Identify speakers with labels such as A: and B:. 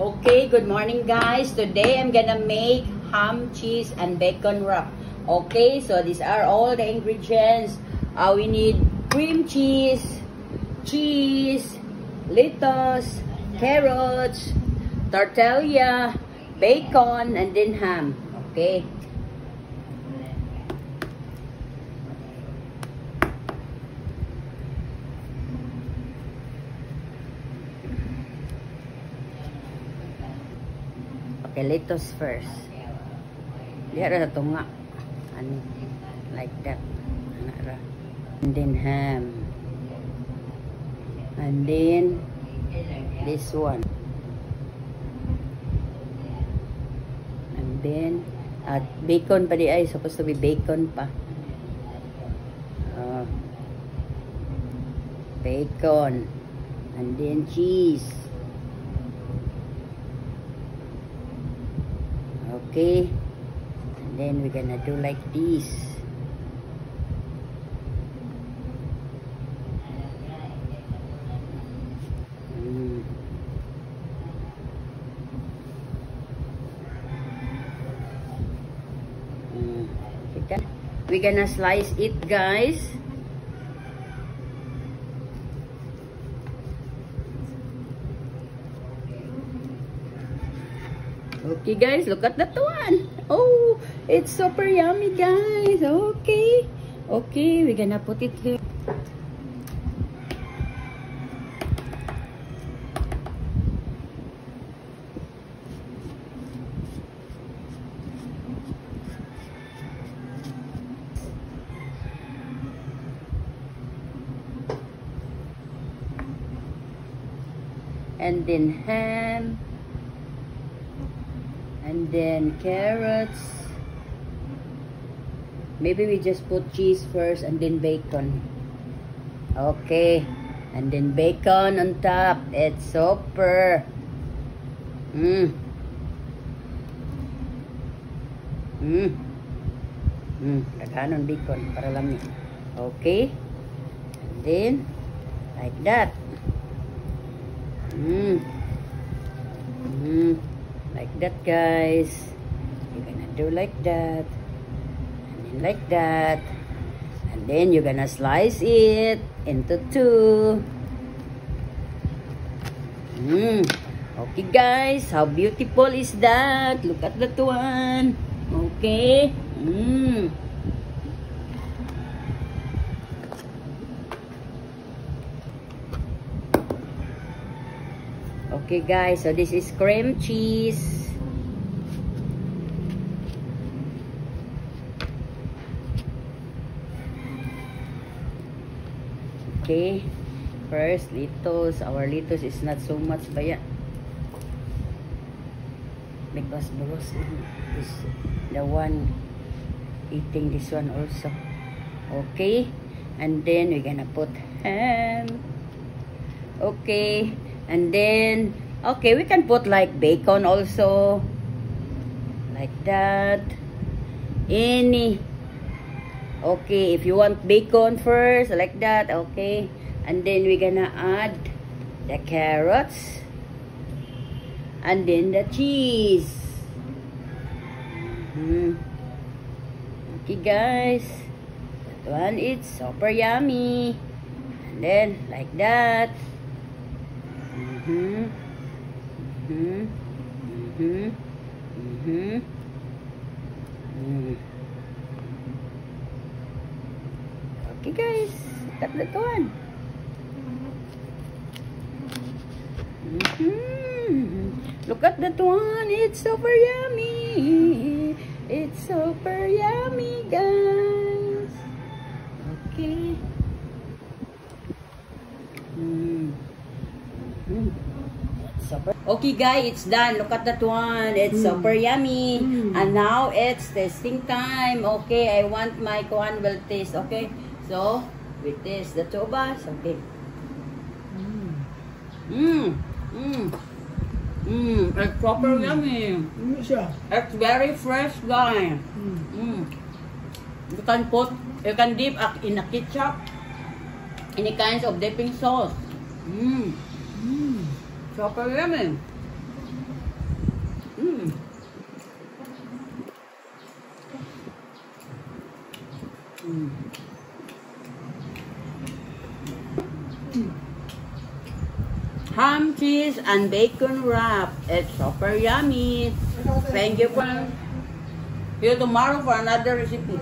A: Okay, good morning guys. Today I'm gonna make ham, cheese, and bacon wrap. Okay, so these are all the ingredients. We need cream cheese, lettuce, carrots, tortilla, bacon, and then ham. Okay. Okay, lettuce first. Diara na ito nga. Ano, like that. And then ham. And then this one. And then bacon pa di ay. Supposed to be bacon pa. Bacon. And then cheese. Okay, and then we're gonna do like this. We're gonna slice it, guys. Okay guys, look at that one. Oh, it's super yummy guys. Okay. Okay, we're gonna put it here. And then ham. And then carrots. Maybe we just put cheese first and then bacon. Okay. And then bacon on top. It's super. Kaganon bacon para lami. Okay. And then like that. Like that, guys. You're gonna do like that, and then like that, and then you're gonna slice it into two. Okay, guys, how beautiful is that? Look at that one. Okay. Okay guys, so this is cream cheese. Okay, first lettuce. Our lettuce is not so much ba yan? Because Boros is the one eating this one also. Okay, and then we're gonna put ham. Okay. And then, okay, we can put like bacon also. Like that. Any. Okay, if you want bacon first, like that, okay. And then we're gonna add the carrots. And then the cheese. Okay, guys. That one is super yummy. And then, like that. Okay guys, look at that one. Look at that one, it's super yummy. It's super yummy guys. Okay. Okay guys, it's done. Look at that one. It's super yummy. And now it's tasting time. Okay, I want my kuan will taste. Okay, so we taste the two of us. Okay. It's super yummy. It's very fresh guys. You can dip in a ketchup, any kinds of dipping sauce. Super yummy. Ham, cheese, and bacon wrap. It's super yummy. Thank you for see you tomorrow for another recipe.